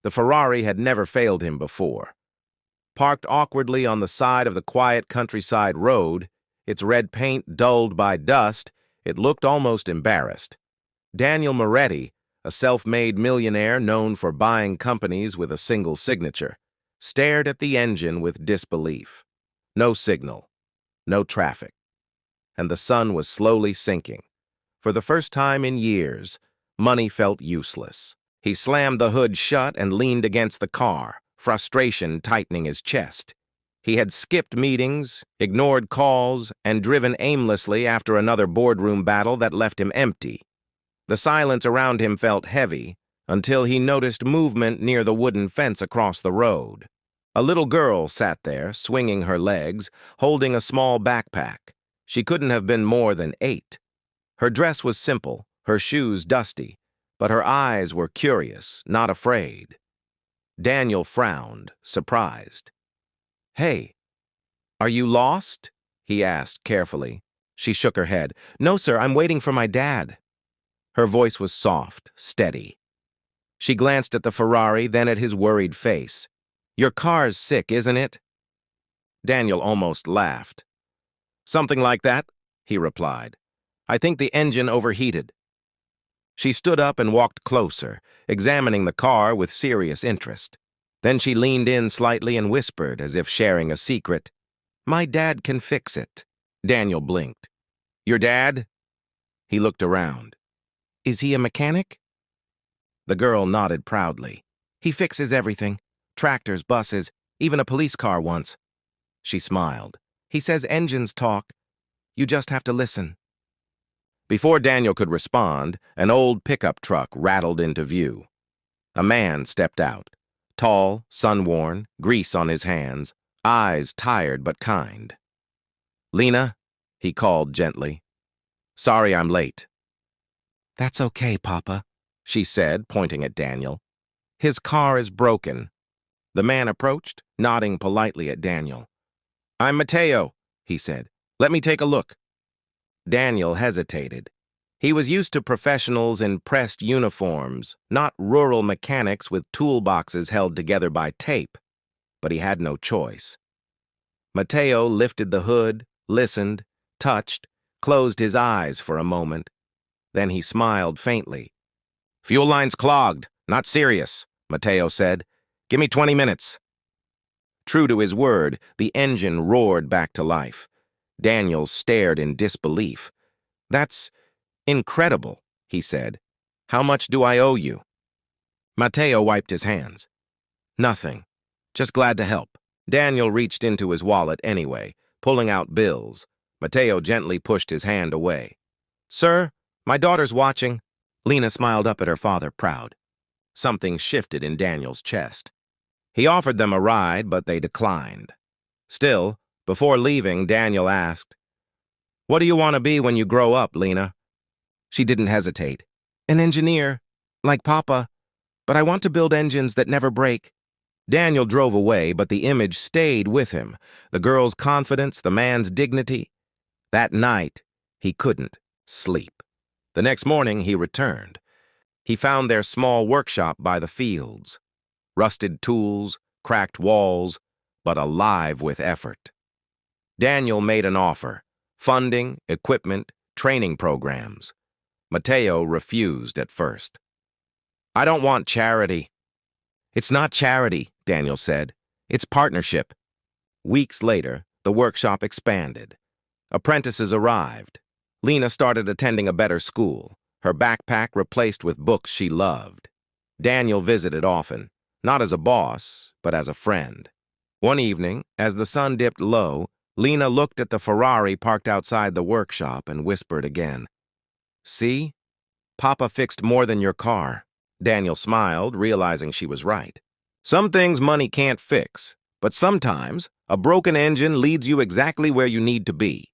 The Ferrari had never failed him before. Parked awkwardly on the side of the quiet countryside road, its red paint dulled by dust, it looked almost embarrassed. Daniel Moretti, a self-made millionaire known for buying companies with a single signature, stared at the engine with disbelief. No signal, no traffic, and the sun was slowly sinking. For the first time in years, money felt useless. He slammed the hood shut and leaned against the car, frustration tightening his chest. He had skipped meetings, ignored calls, and driven aimlessly after another boardroom battle that left him empty. The silence around him felt heavy until he noticed movement near the wooden fence across the road. A little girl sat there, swinging her legs, holding a small backpack. She couldn't have been more than 8. Her dress was simple, her shoes dusty, but her eyes were curious, not afraid. Daniel frowned, surprised. "Hey, are you lost?" he asked carefully. She shook her head. "No, sir, I'm waiting for my dad." Her voice was soft, steady. She glanced at the Ferrari, then at his worried face. "Your car's sick, isn't it?" Daniel almost laughed. "Something like that," he replied. "I think the engine overheated." She stood up and walked closer, examining the car with serious interest. Then she leaned in slightly and whispered, as if sharing a secret, "My dad can fix it." Daniel blinked. "Your dad?" He looked around. "Is he a mechanic?" The girl nodded proudly. "He fixes everything. Tractors, buses, even a police car once." She smiled. "He says engines talk. You just have to listen." Before Daniel could respond, an old pickup truck rattled into view. A man stepped out, tall, sun-worn, grease on his hands, eyes tired but kind. "Lena," he called gently. "Sorry I'm late." "That's okay, Papa," she said, pointing at Daniel. "His car is broken." The man approached, nodding politely at Daniel. "I'm Mateo," he said. "Let me take a look." Daniel hesitated. He was used to professionals in pressed uniforms, not rural mechanics with toolboxes held together by tape, but he had no choice. Mateo lifted the hood, listened, touched, closed his eyes for a moment. Then he smiled faintly. "Fuel line's clogged, not serious," Mateo said. "Give me 20 minutes. True to his word, the engine roared back to life. Daniel stared in disbelief. "That's incredible," he said. "How much do I owe you?" Mateo wiped his hands. "Nothing. Just glad to help." Daniel reached into his wallet anyway, pulling out bills. Mateo gently pushed his hand away. "Sir, my daughter's watching." Lena smiled up at her father, proud. Something shifted in Daniel's chest. He offered them a ride, but they declined. Still, before leaving, Daniel asked, "What do you want to be when you grow up, Lena?" She didn't hesitate. "An engineer, like Papa, but I want to build engines that never break." Daniel drove away, but the image stayed with him, the girl's confidence, the man's dignity. That night, he couldn't sleep. The next morning, he returned. He found their small workshop by the fields. Rusted tools, cracked walls, but alive with effort. Daniel made an offer: funding, equipment, training programs. Mateo refused at first. "I don't want charity." "It's not charity," Daniel said. "It's partnership." Weeks later, the workshop expanded. Apprentices arrived. Lena started attending a better school, her backpack replaced with books she loved. Daniel visited often, not as a boss, but as a friend. One evening, as the sun dipped low, Lena looked at the Ferrari parked outside the workshop and whispered again, "See? Papa fixed more than your car." Daniel smiled, realizing she was right. Some things money can't fix, but sometimes a broken engine leads you exactly where you need to be.